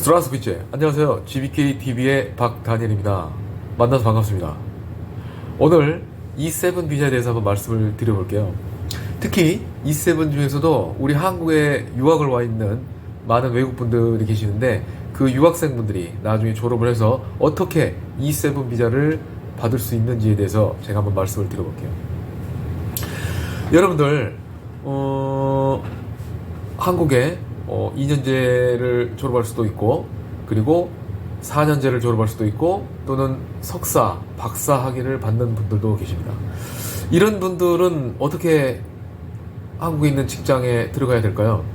스트라스비체 안녕하세요. GBKTV의 박다니엘입니다. 만나서 반갑습니다. 오늘 E7 비자에 대해서 한번 말씀을 드려볼게요. 특히 E7 중에서도 우리 한국에 유학을 와 있는 많은 외국분들이 계시는데 그 유학생분들이 나중에 졸업을 해서 어떻게 E7 비자를 받을 수 있는지에 대해서 제가 한번 말씀을 드려볼게요. 여러분들 한국에 2년제를 졸업할 수도 있고, 그리고 4년제를 졸업할 수도 있고, 또는 석사, 박사 학위를 받는 분들도 계십니다. 이런 분들은 어떻게 한국에 있는 직장에 들어가야 될까요?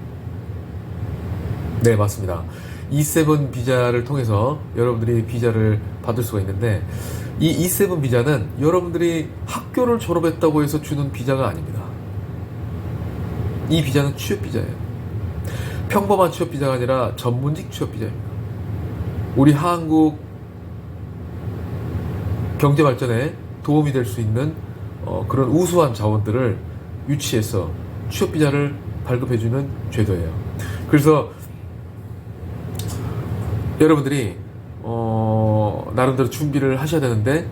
네, 맞습니다. E7 비자를 통해서 여러분들이 비자를 받을 수가 있는데, 이 E7 비자는 여러분들이 학교를 졸업했다고 해서 주는 비자가 아닙니다. 이 비자는 취업 비자예요. 평범한 취업 비자가 아니라 전문직 취업 비자입니다. 우리 한국 경제 발전에 도움이 될 수 있는 그런 우수한 자원들을 유치해서 취업 비자를 발급해주는 제도예요. 그래서 여러분들이 나름대로 준비를 하셔야 되는데,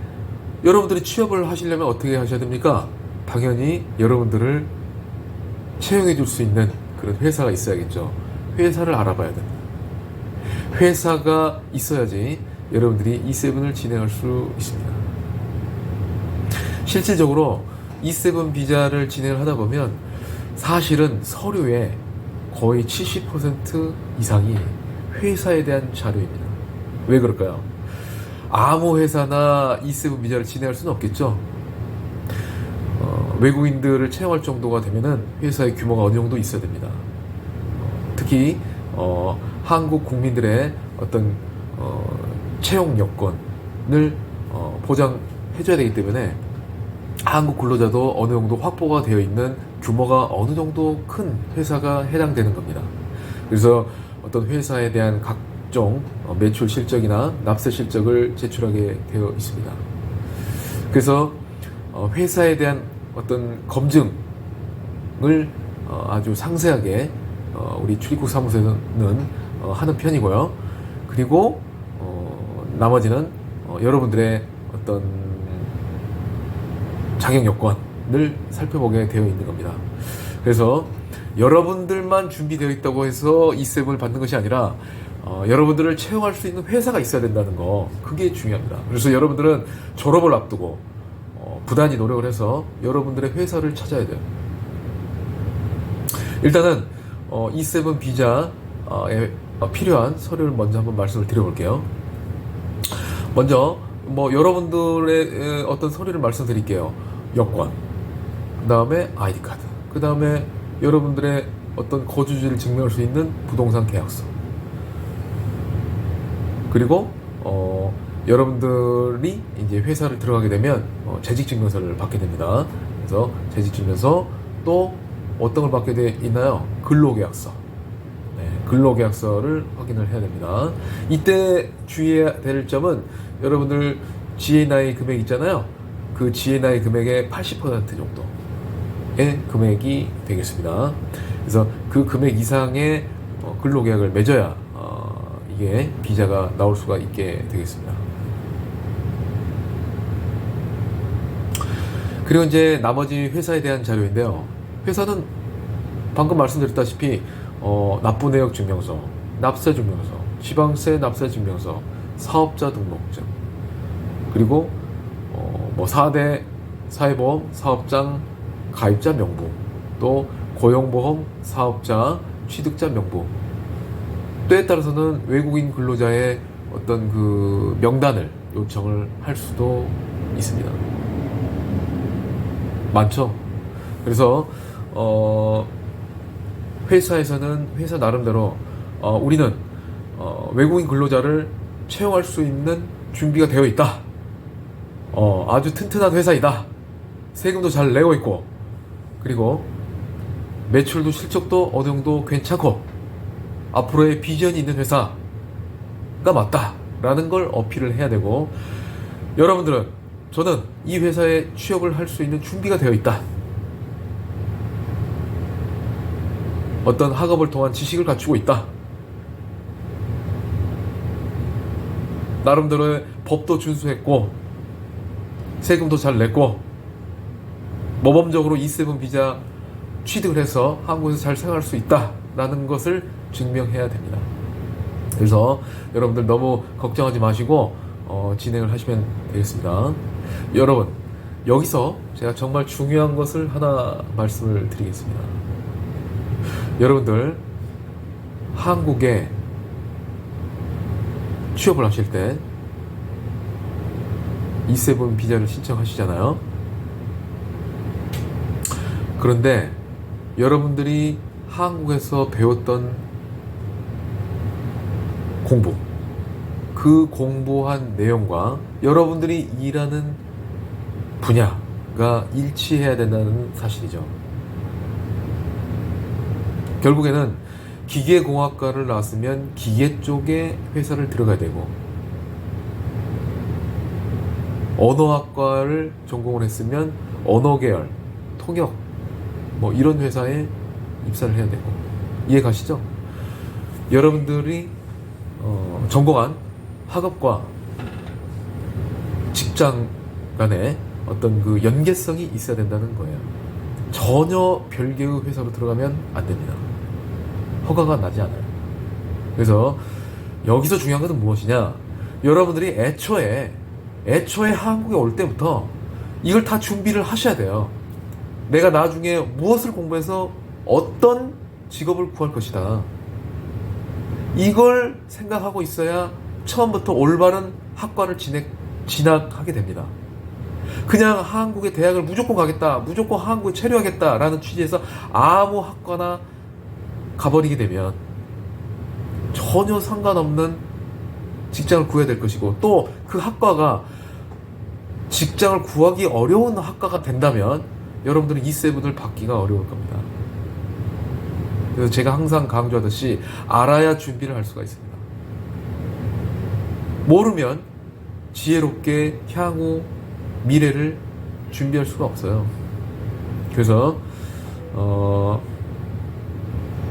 여러분들이 취업을 하시려면 어떻게 하셔야 됩니까? 당연히 여러분들을 채용해 줄 수 있는 그런 회사가 있어야겠죠. 회사를 알아봐야 됩니다. 회사가 있어야지 여러분들이 E7을 진행할 수 있습니다. 실질적으로 E7 비자를 진행을 하다 보면 사실은 서류의 거의 70% 이상이 회사에 대한 자료입니다. 왜 그럴까요? 아무 회사나 E7 비자를 진행할 수는 없겠죠. 외국인들을 채용할 정도가 되면은 회사의 규모가 어느 정도 있어야 됩니다. 특히 한국 국민들의 어떤 채용 여건을 보장해줘야 되기 때문에 한국 근로자도 어느 정도 확보가 되어 있는 규모가 어느 정도 큰 회사가 해당되는 겁니다. 그래서 어떤 회사에 대한 각종 매출 실적이나 납세 실적을 제출하게 되어 있습니다. 그래서 회사에 대한 어떤 검증을 아주 상세하게 우리 출입국 사무소에는 하는 편이고요. 그리고 나머지는 여러분들의 어떤 자격 여건을 살펴보게 되어 있는 겁니다. 그래서 여러분들만 준비되어 있다고 해서 E7을 받는 것이 아니라 여러분들을 채용할 수 있는 회사가 있어야 된다는 거, 그게 중요합니다. 그래서 여러분들은 졸업을 앞두고 부단히 노력을 해서 여러분들의 회사를 찾아야 돼요. 일단은 E7 비자에 필요한 서류를 먼저 한번 말씀을 드려볼게요. 먼저 여러분들의 어떤 서류를 말씀드릴게요. 여권, 그 다음에 아이디 카드, 그 다음에 여러분들의 어떤 거주지를 증명할 수 있는 부동산 계약서, 그리고 여러분들이 이제 회사를 들어가게 되면 재직증명서를 받게 됩니다. 그래서 재직증명서, 또 어떤 걸 받게 돼 있나요? 근로계약서. 네, 근로계약서를 확인을 해야 됩니다. 이때 주의해야 될 점은, 여러분들 GNI 금액 있잖아요. 그 GNI 금액의 80% 정도의 금액이 되겠습니다. 그래서 그 금액 이상의 근로계약을 맺어야 이게 비자가 나올 수가 있게 되겠습니다. 그리고 이제 나머지 회사에 대한 자료인데요. 회사는 방금 말씀드렸다시피 납부 내역 증명서, 납세 증명서, 지방세 납세 증명서, 사업자 등록증, 그리고 4대 사회보험 사업장 가입자 명부, 또 고용보험 사업자 취득자 명부, 때에 따라서는 외국인 근로자의 어떤 그 명단을 요청을 할 수도 있습니다. 많죠? 그래서 회사에서는 회사 나름대로 우리는 외국인 근로자를 채용할 수 있는 준비가 되어 있다. 아주 튼튼한 회사이다. 세금도 잘 내고 있고, 그리고 매출도 실적도 어느 정도 괜찮고, 앞으로의 비전이 있는 회사가 맞다라는 걸 어필을 해야 되고, 여러분들은 저는 이 회사에 취업을 할 수 있는 준비가 되어 있다. 어떤 학업을 통한 지식을 갖추고 있다. 나름대로의 법도 준수했고 세금도 잘 냈고 모범적으로 E7 비자 취득을 해서 한국에서 잘 생활할 수 있다라는 것을 증명해야 됩니다. 그래서 여러분들 너무 걱정하지 마시고 진행을 하시면 되겠습니다. 여러분, 여기서 제가 정말 중요한 것을 하나 말씀을 드리겠습니다. 여러분들 한국에 취업을 하실 때 E7 비자를 신청하시잖아요. 그런데 여러분들이 한국에서 배웠던 공부, 그 공부한 내용과 여러분들이 일하는 분야가 일치해야 된다는 사실이죠. 결국에는 기계공학과를 나왔으면 기계 쪽에 회사를 들어가야 되고, 언어학과를 전공을 했으면 언어 계열, 통역, 뭐 이런 회사에 입사를 해야 되고, 이해 가시죠? 여러분들이 전공한 학업과 직장 간에 어떤 그 연계성이 있어야 된다는 거예요. 전혀 별개의 회사로 들어가면 안 됩니다. 허가가 나지 않아요. 그래서 여기서 중요한 것은 무엇이냐? 여러분들이 애초에 한국에 올 때부터 이걸 다 준비를 하셔야 돼요. 내가 나중에 무엇을 공부해서 어떤 직업을 구할 것이다. 이걸 생각하고 있어야 처음부터 올바른 학과를 진학하게 됩니다. 그냥 한국의 대학을 무조건 가겠다, 무조건 한국에 체류하겠다라는 취지에서 아무 학과나 가버리게 되면 전혀 상관없는 직장을 구해야 될 것이고, 또 그 학과가 직장을 구하기 어려운 학과가 된다면 여러분들은 E7을 받기가 어려울 겁니다. 그래서 제가 항상 강조하듯이 알아야 준비를 할 수가 있습니다. 모르면 지혜롭게 향후 미래를 준비할 수가 없어요. 그래서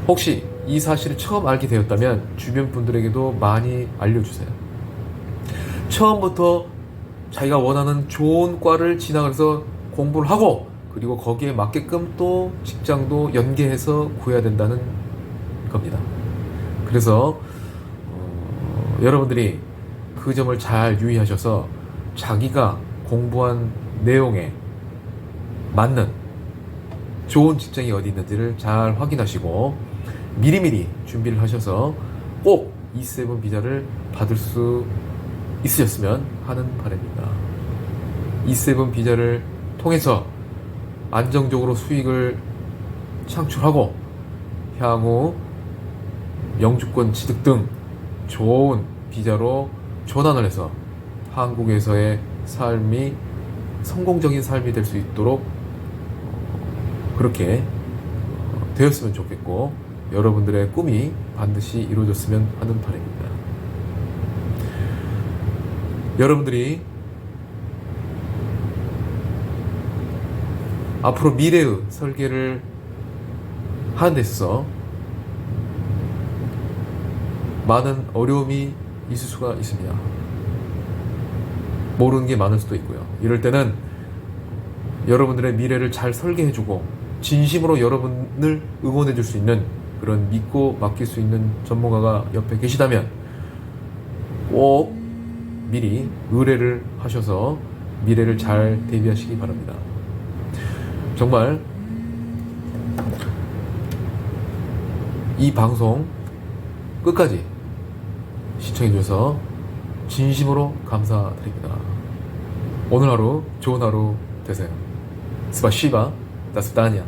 혹시 이 사실을 처음 알게 되었다면 주변 분들에게도 많이 알려주세요. 처음부터 자기가 원하는 좋은 과를 진학을 해서 공부를 하고, 그리고 거기에 맞게끔 또 직장도 연계해서 구해야 된다는 겁니다. 그래서 여러분들이 그 점을 잘 유의하셔서 자기가 공부한 내용에 맞는 좋은 직장이 어디 있는지를 잘 확인하시고 미리미리 준비를 하셔서 꼭 E7 비자를 받을 수 있으셨으면 하는 바람입니다. E7 비자를 통해서 안정적으로 수익을 창출하고 향후 영주권 취득 등 좋은 비자로 전환을 해서 한국에서의 삶이 성공적인 삶이 될 수 있도록 그렇게 되었으면 좋겠고, 여러분들의 꿈이 반드시 이루어졌으면 하는 바람입니다. 여러분들이 앞으로 미래의 설계를 하는 데 있어서 많은 어려움이 있을 수가 있습니다. 모르는 게 많을 수도 있고요. 이럴 때는 여러분들의 미래를 잘 설계해주고 진심으로 여러분을 응원해줄 수 있는 그런 믿고 맡길 수 있는 전문가가 옆에 계시다면 꼭 미리 의뢰를 하셔서 미래를 잘 대비하시기 바랍니다. 정말 이 방송 끝까지 시청해주셔서 진심으로 감사드립니다. 오늘 하루 좋은 하루 되세요. 스파시바, 다스다니아.